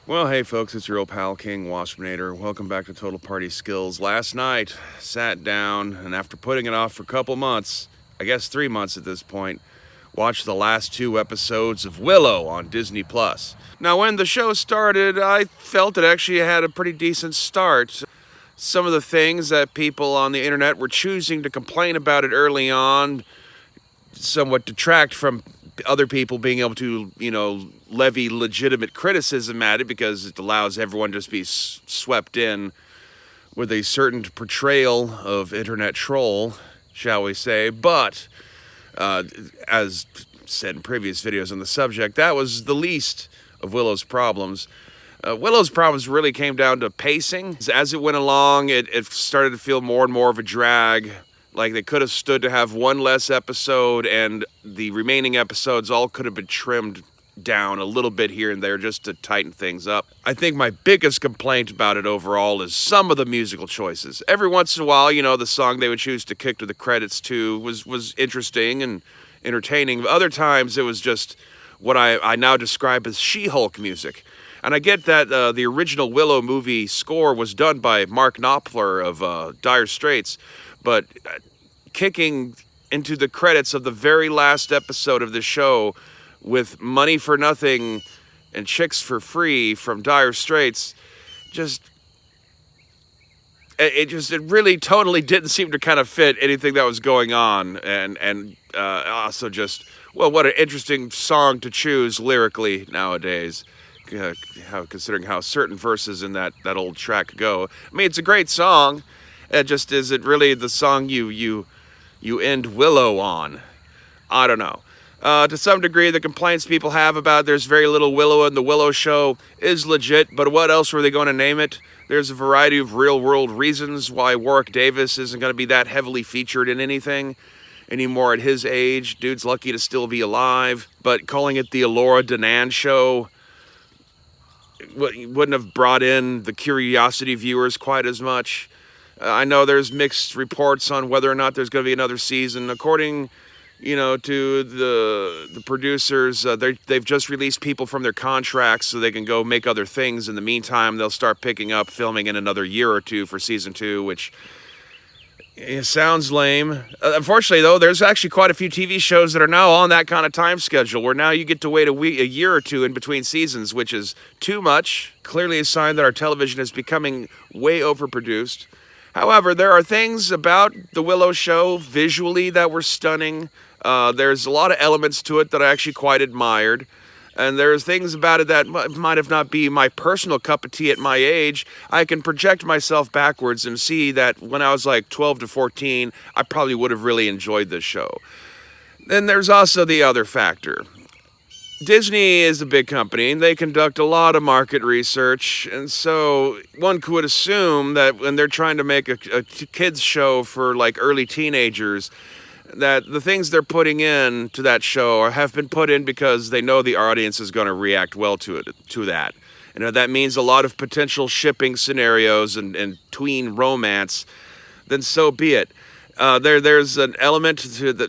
Well, hey folks, it's your old pal King Waspinator. Welcome back to Total Party Skills. Last night, sat down, and after putting it off for a couple months, I guess 3 months at this point, watched the last two episodes of Willow on Disney Plus. Now, when the show started, I felt it actually had a pretty decent start. Some of the things that people on the internet were choosing to complain about it early on somewhat detract from other people being able to, levy legitimate criticism at it because it allows everyone to just be swept in with a certain portrayal of internet troll, shall we say. But, as said in previous videos on the subject, that was the least of Willow's problems. Willow's problems really came down to pacing. As it went along, it started to feel more and more of a drag. Like they could have stood to have one less episode, and the remaining episodes all could have been trimmed down a little bit here and there just to tighten things up. I think my biggest complaint about it overall is some of the musical choices. Every once in a while, the song they would choose to kick to the credits to was interesting and entertaining. Other times it was just what I now describe as She-Hulk music. And I get that the original Willow movie score was done by Mark Knopfler of Dire Straits, but kicking into the credits of the very last episode of the show with Money for Nothing and Chicks for Free from Dire Straits, it really totally didn't seem to kind of fit anything that was going on, and also just, well, what an interesting song to choose lyrically nowadays. Considering how certain verses in that old track go. I mean, it's a great song. It just isn't really the song you end Willow on. I don't know. To some degree, the complaints people have about there's very little Willow in the Willow show is legit, but what else were they going to name it? There's a variety of real-world reasons why Warwick Davis isn't going to be that heavily featured in anything anymore at his age. Dude's lucky to still be alive, but calling it the Elora Danan show wouldn't have brought in the curiosity viewers quite as much. I know there's mixed reports on whether or not there's going to be another season. According, to the producers, they've just released people from their contracts so they can go make other things. In the meantime, they'll start picking up filming in another year or two for season 2, which sounds lame. Unfortunately, though, there's actually quite a few TV shows that are now on that kind of time schedule, where now you get to wait a year or two in between seasons, which is too much. Clearly a sign that our television is becoming way overproduced. However, there are things about the Willow show visually that were stunning. There's a lot of elements to it that I actually quite admired. And there's things about it that might have not be my personal cup of tea at my age. I can project myself backwards and see that when I was like 12 to 14, I probably would have really enjoyed this show. Then there's also the other factor. Disney is a big company, and they conduct a lot of market research, and so one could assume that when they're trying to make a kids show for like early teenagers, that the things they're putting in to that show have been put in because they know the audience is going to react well to that. And that means a lot of potential shipping scenarios and tween romance, then so be it. There's an element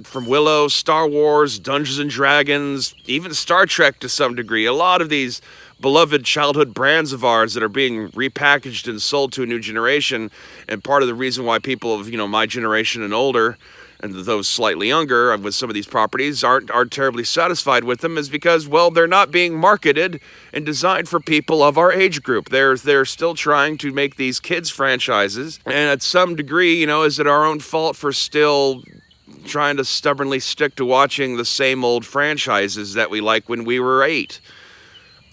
from Willow, Star Wars, Dungeons and Dragons, even Star Trek to some degree. A lot of these beloved childhood brands of ours that are being repackaged and sold to a new generation. And part of the reason why people of, my generation and older, and those slightly younger with some of these properties aren't terribly satisfied with them is because, well, they're not being marketed and designed for people of our age group. They're still trying to make these kids franchises, and at some degree, is it our own fault for still trying to stubbornly stick to watching the same old franchises that we liked when we were 8?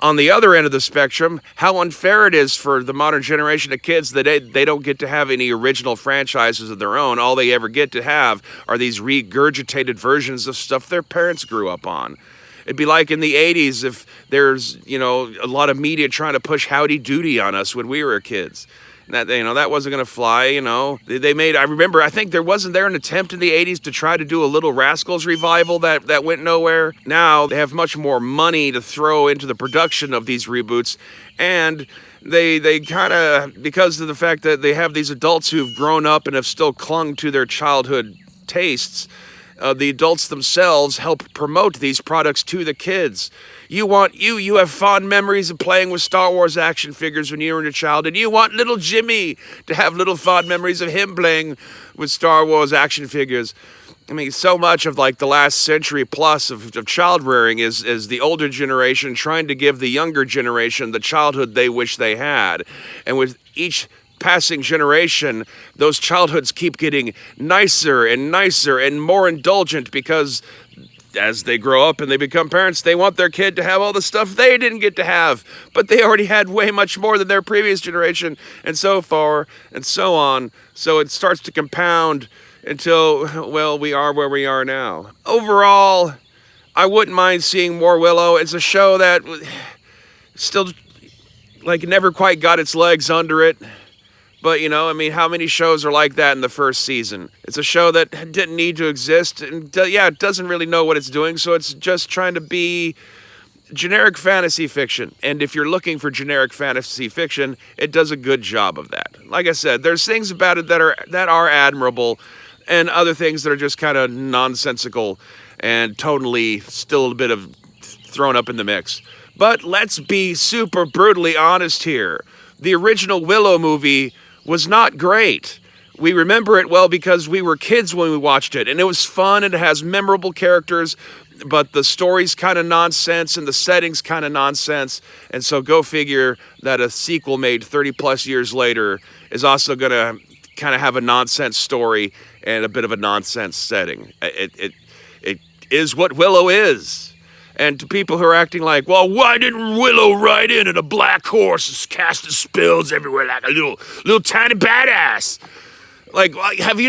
On the other end of the spectrum, how unfair it is for the modern generation of kids that they don't get to have any original franchises of their own. All they ever get to have are these regurgitated versions of stuff their parents grew up on. It'd be like in the 80s if there's, a lot of media trying to push Howdy Doody on us when we were kids. That wasn't going to fly, They made, I think wasn't there an attempt in the 80s to try to do a Little Rascals revival that went nowhere. Now they have much more money to throw into the production of these reboots, and they kind of, because of the fact that they have these adults who've grown up and have still clung to their childhood tastes, the adults themselves help promote these products to the kids. You have fond memories of playing with Star Wars action figures when you were a child, and you want little Jimmy to have little fond memories of him playing with Star Wars action figures. I mean, so much of like the last century plus of child rearing is the older generation trying to give the younger generation the childhood they wish they had. And with each passing generation, those childhoods keep getting nicer and nicer and more indulgent, because as they grow up and they become parents, they want their kid to have all the stuff they didn't get to have, but they already had way much more than their previous generation, and so far and so on. So it starts to compound until, well, we are where we are now. Overall, I wouldn't mind seeing more Willow. It's a show that still, like, never quite got its legs under it. But, you know, I mean, how many shows are like that in the first season? It's a show that didn't need to exist, and yeah, it doesn't really know what it's doing, so it's just trying to be generic fantasy fiction. And if you're looking for generic fantasy fiction, it does a good job of that. Like I said, there's things about it that are admirable, and other things that are just kind of nonsensical and totally still a bit of thrown up in the mix. But let's be super brutally honest here. The original Willow movie was not great. We remember it well because we were kids when we watched it, and it was fun, and it has memorable characters, but the story's kind of nonsense and the setting's kind of nonsense. And so go figure that a sequel made 30 plus years later is also going to kind of have a nonsense story and a bit of a nonsense setting. It is what Willow is. And to people who are acting like, well, why didn't Willow ride in a black horse and casting spells everywhere like a little tiny badass? Like, have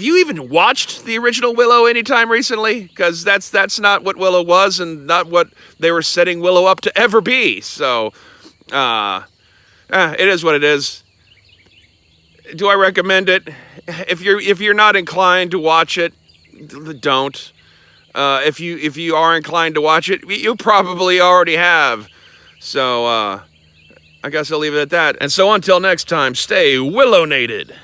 you even watched the original Willow anytime recently? Because that's not what Willow was, and not what they were setting Willow up to ever be. So, it is what it is. Do I recommend it? If you're not inclined to watch it, don't. If you are inclined to watch it, you probably already have. So I guess I'll leave it at that. And so until next time, stay Willow-nated.